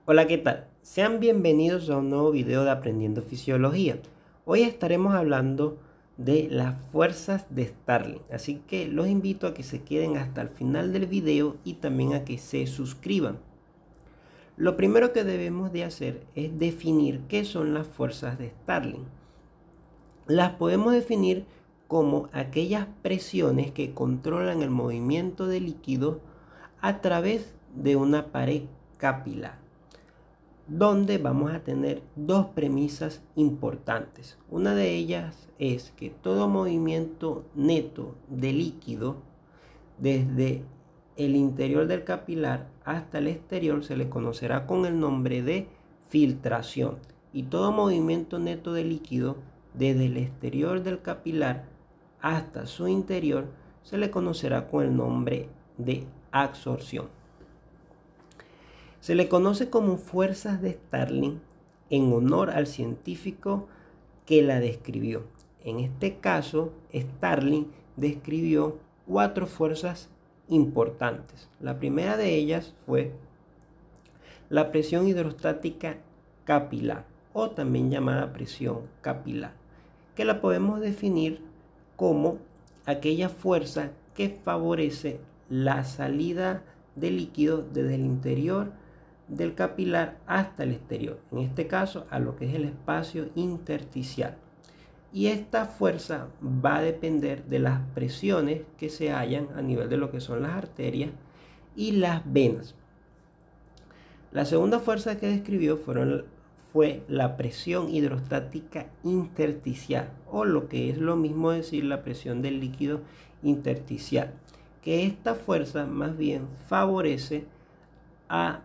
Hola, ¿qué tal? Sean bienvenidos a un nuevo video de Aprendiendo Fisiología. Hoy estaremos hablando de las fuerzas de Starling, así que los invito a que se queden hasta el final del video y también a que se suscriban. Lo primero que debemos de hacer es definir qué son las fuerzas de Starling. Las podemos definir como aquellas presiones que controlan el movimiento de líquido a través de una pared capilar, donde vamos a tener dos premisas importantes. Una de ellas es que todo movimiento neto de líquido desde el interior del capilar hasta el exterior se le conocerá con el nombre de filtración, y todo movimiento neto de líquido desde el exterior del capilar hasta su interior se le conocerá con el nombre de absorción. Se le conoce como fuerzas de Starling en honor al científico que la describió. En este caso, Starling describió 4 fuerzas importantes. La primera de ellas fue la presión hidrostática capilar, o también llamada presión capilar, que la podemos definir como aquella fuerza que favorece la salida de líquido desde el interior del capilar hasta el exterior, en este caso a lo que es el espacio intersticial. Y esta fuerza va a depender de las presiones que se hallan a nivel de lo que son las arterias y las venas. La segunda fuerza que describió fue la presión hidrostática intersticial, o lo que es lo mismo decir la presión del líquido intersticial, que esta fuerza más bien favorece a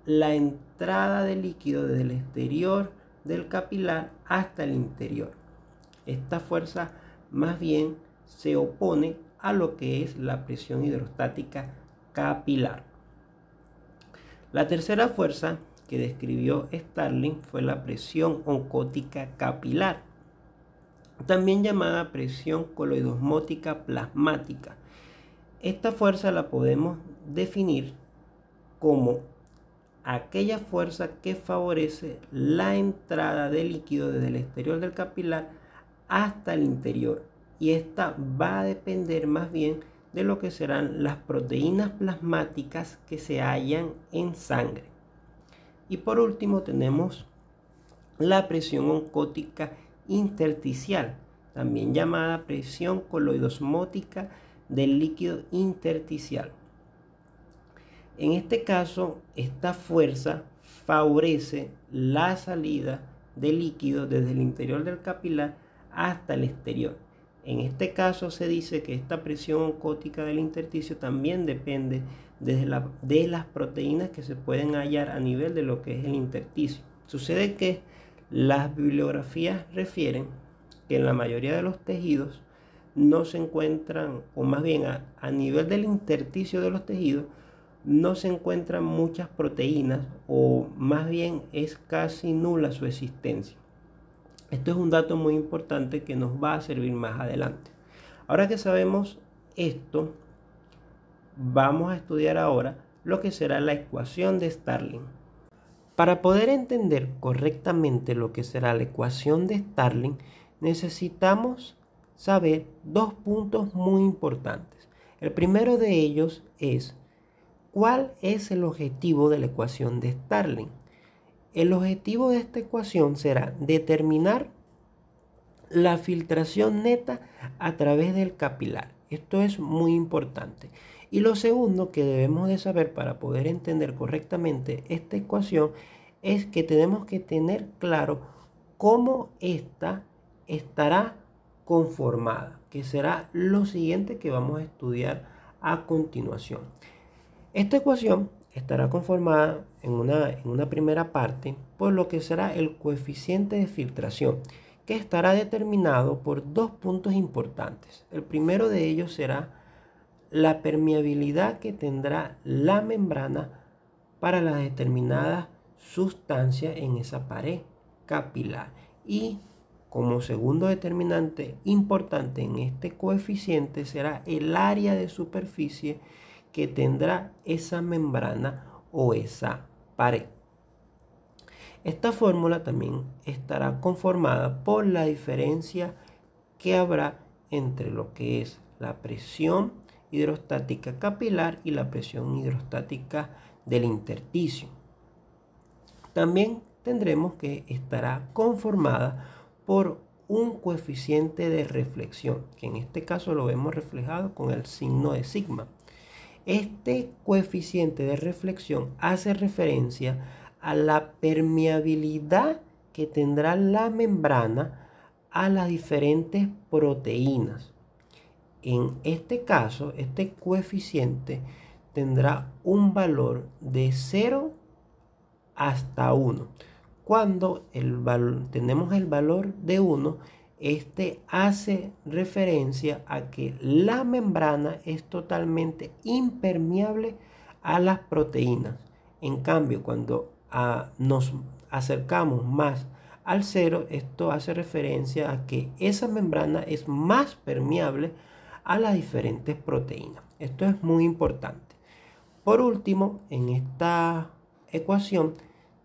la entrada de líquido desde el exterior del capilar hasta el interior. Esta fuerza más bien se opone a lo que es la presión hidrostática capilar. La tercera fuerza que describió Starling fue la presión oncótica capilar, también llamada presión coloidosmótica plasmática. Esta fuerza la podemos definir como aquella fuerza que favorece la entrada de líquido desde el exterior del capilar hasta el interior, y esta va a depender más bien de lo que serán las proteínas plasmáticas que se hallan en sangre. Y por último tenemos la presión oncótica intersticial, también llamada presión coloidosmótica del líquido intersticial. En este caso, esta fuerza favorece la salida de líquido desde el interior del capilar hasta el exterior. En este caso se dice que esta presión oncótica del intersticio también depende de las proteínas que se pueden hallar a nivel de lo que es el intersticio. Sucede que las bibliografías refieren que en la mayoría de los tejidos no se encuentran, o más bien a nivel del intersticio de los tejidos, no se encuentran muchas proteínas, o más bien es casi nula su existencia. Esto es un dato muy importante que nos va a servir más adelante. Ahora que sabemos esto, vamos a estudiar ahora lo que será la ecuación de Starling. Para poder entender correctamente lo que será la ecuación de Starling, necesitamos saber dos puntos muy importantes. El primero de ellos es: ¿cuál es el objetivo de la ecuación de Starling? El objetivo de esta ecuación será determinar la filtración neta a través del capilar. Esto es muy importante. Y lo segundo que debemos de saber para poder entender correctamente esta ecuación es que tenemos que tener claro cómo esta estará conformada, que será lo siguiente que vamos a estudiar a continuación. Esta ecuación estará conformada en una primera parte por lo que será el coeficiente de filtración, que estará determinado por dos puntos importantes. El primero de ellos será la permeabilidad que tendrá la membrana para las determinadas sustancias en esa pared capilar. Y como segundo determinante importante en este coeficiente será el área de superficie que tendrá esa membrana o esa pared. Esta fórmula también estará conformada por la diferencia que habrá entre lo que es la presión hidrostática capilar y la presión hidrostática del intersticio. También tendremos que estará conformada por un coeficiente de reflexión, que en este caso lo vemos reflejado con el signo de sigma. Este coeficiente de reflexión hace referencia a la permeabilidad que tendrá la membrana a las diferentes proteínas. En este caso, este coeficiente tendrá un valor de 0 hasta 1. Cuando tenemos el valor de 1, este hace referencia a que la membrana es totalmente impermeable a las proteínas. En cambio, cuando nos acercamos más al 0, esto hace referencia a que esa membrana es más permeable a las diferentes proteínas. Esto es muy importante. Por último, en esta ecuación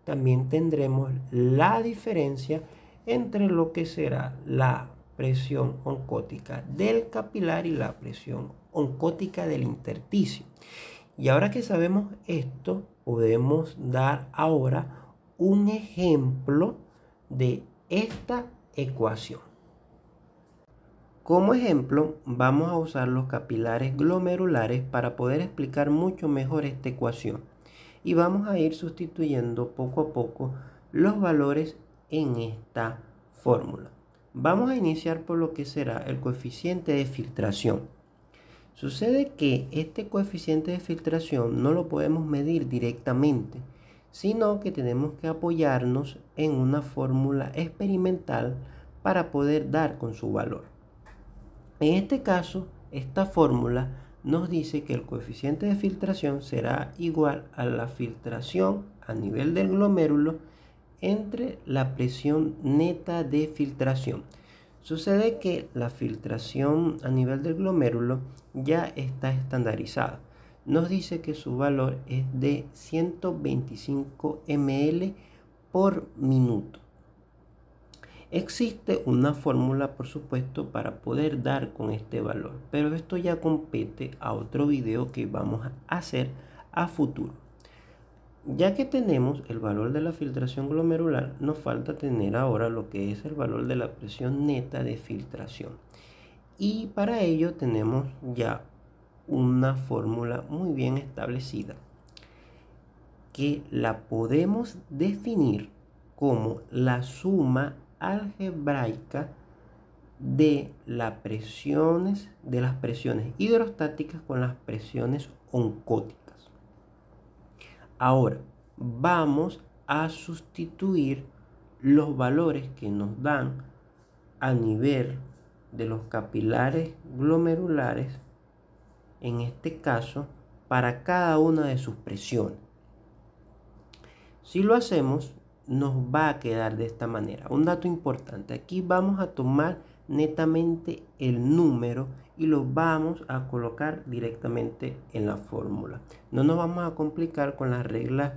también tendremos la diferencia entre lo que será la presión oncótica del capilar y la presión oncótica del intersticio. Y ahora que sabemos esto, podemos dar ahora un ejemplo de esta ecuación. Como ejemplo, vamos a usar los capilares glomerulares para poder explicar mucho mejor esta ecuación. Y vamos a ir sustituyendo poco a poco los valores en esta fórmula. Vamos a iniciar por lo que será el coeficiente de filtración. Sucede que este coeficiente de filtración no lo podemos medir directamente, sino que tenemos que apoyarnos en una fórmula experimental para poder dar con su valor. En este caso, esta fórmula nos dice que el coeficiente de filtración será igual a la filtración a nivel del glomérulo entre la presión neta de filtración. Sucede que la filtración a nivel del glomérulo ya está estandarizada. Nos dice que su valor es de 125 ml por minuto. Existe una fórmula, por supuesto, para poder dar con este valor, pero esto ya compete a otro video que vamos a hacer a futuro. Ya que tenemos el valor de la filtración glomerular, nos falta tener ahora lo que es el valor de la presión neta de filtración. Y para ello tenemos ya una fórmula muy bien establecida, que la podemos definir como la suma algebraica de las presiones hidrostáticas con las presiones oncóticas. Ahora vamos a sustituir los valores que nos dan a nivel de los capilares glomerulares, en este caso, para cada una de sus presiones. Si lo hacemos, nos va a quedar de esta manera. Un dato importante, aquí vamos a tomar netamente el número y lo vamos a colocar directamente en la fórmula. No nos vamos a complicar con las reglas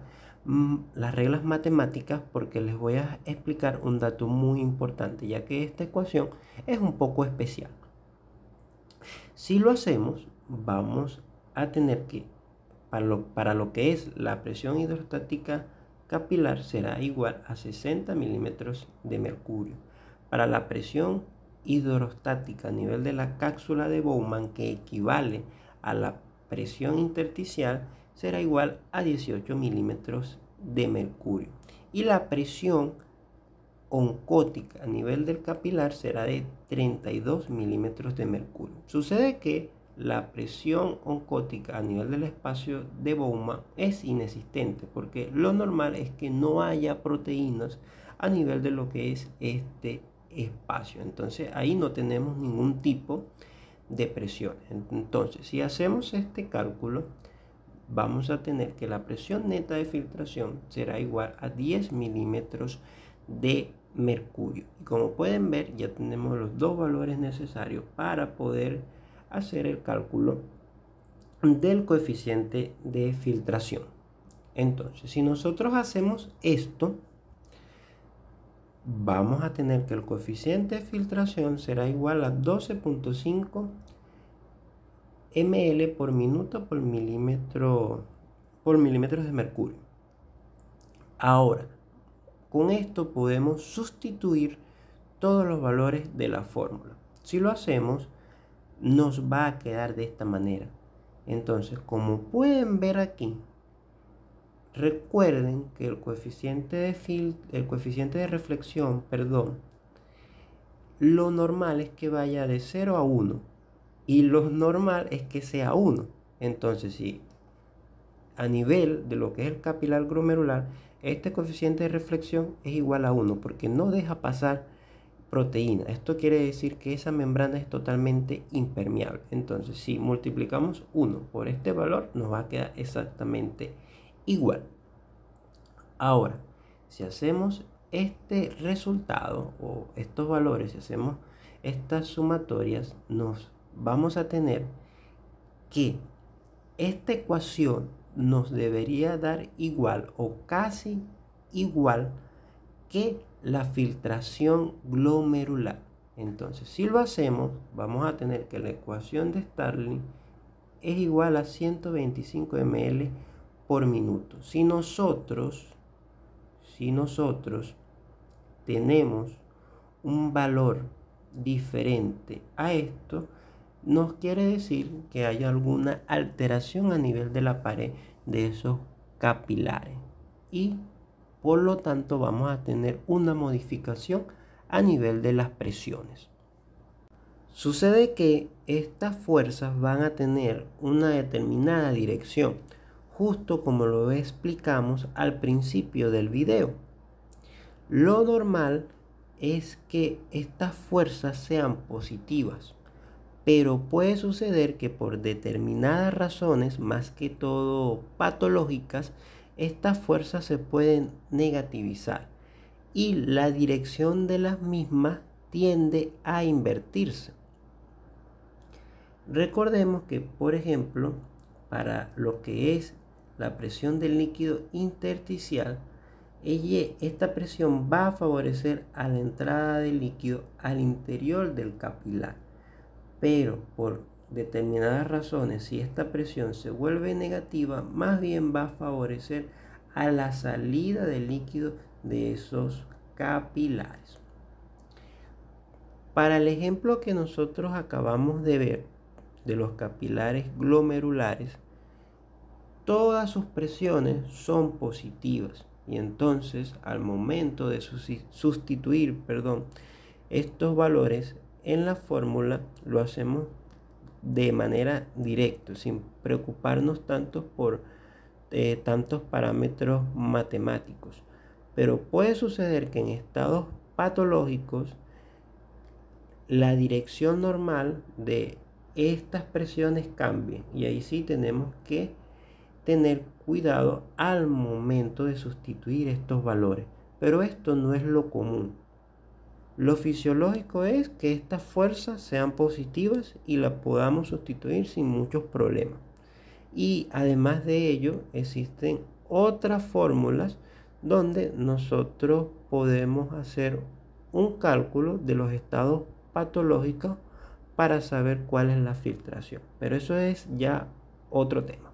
matemáticas, porque les voy a explicar un dato muy importante, ya que esta ecuación es un poco especial. Si lo hacemos, vamos a tener que, para lo que es la presión hidrostática capilar, será igual a 60 milímetros de mercurio. Para la presión hidrostática a nivel de la cápsula de Bowman, que equivale a la presión intersticial, será igual a 18 milímetros de mercurio. Y la presión oncótica a nivel del capilar será de 32 milímetros de mercurio. Sucede que la presión oncótica a nivel del espacio de Bowman es inexistente, porque lo normal es que no haya proteínas a nivel de lo que es este espacio. Entonces ahí no tenemos ningún tipo de presión. Entonces, si hacemos este cálculo, vamos a tener que la presión neta de filtración será igual a 10 milímetros de mercurio. Y como pueden ver, ya tenemos los dos valores necesarios para poder hacer el cálculo del coeficiente de filtración. Entonces, si nosotros hacemos esto, vamos a tener que el coeficiente de filtración será igual a 12.5 ml por minuto por milímetros de mercurio. Ahora, con esto podemos sustituir todos los valores de la fórmula. Si lo hacemos, nos va a quedar de esta manera. Entonces, como pueden ver aquí, recuerden que el coeficiente de reflexión, lo normal es que vaya de 0 a 1 y lo normal es que sea 1. Entonces, si a nivel de lo que es el capilar glomerular, este coeficiente de reflexión es igual a 1 porque no deja pasar proteína. Esto quiere decir que esa membrana es totalmente impermeable. Entonces, si multiplicamos 1 por este valor, nos va a quedar exactamente igual. Ahora, si hacemos este resultado o estos valores, si hacemos estas sumatorias, nos vamos a tener que esta ecuación nos debería dar igual o casi igual que la filtración glomerular. Entonces, si lo hacemos, vamos a tener que la ecuación de Starling es igual a 125 ml por minuto. Si nosotros tenemos un valor diferente a esto, nos quiere decir que hay alguna alteración a nivel de la pared de esos capilares y por lo tanto vamos a tener una modificación a nivel de las presiones. Sucede que estas fuerzas van a tener una determinada dirección, justo como lo explicamos al principio del video. Lo normal es que estas fuerzas sean positivas, pero puede suceder que por determinadas razones, más que todo patológicas, estas fuerzas se pueden negativizar y la dirección de las mismas tiende a invertirse. Recordemos que, por ejemplo, para lo que es la presión del líquido intersticial, esta presión va a favorecer a la entrada del líquido al interior del capilar. Pero por determinadas razones, si esta presión se vuelve negativa, más bien va a favorecer a la salida del líquido de esos capilares. Para el ejemplo que nosotros acabamos de ver de los capilares glomerulares, todas sus presiones son positivas y entonces al momento de sustituir estos valores en la fórmula, lo hacemos de manera directa, sin preocuparnos tanto por tantos parámetros matemáticos. Pero puede suceder que en estados patológicos la dirección normal de estas presiones cambie y ahí sí tenemos que tener cuidado al momento de sustituir estos valores. Pero esto no es lo común. Lo fisiológico es que estas fuerzas sean positivas y las podamos sustituir sin muchos problemas. Y además de ello, existen otras fórmulas donde nosotros podemos hacer un cálculo de los estados patológicos para saber cuál es la filtración. Pero eso es ya otro tema.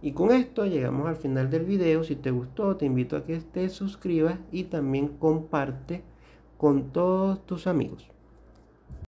Y con esto llegamos al final del video. Si te gustó, te invito a que te suscribas y también comparte con todos tus amigos.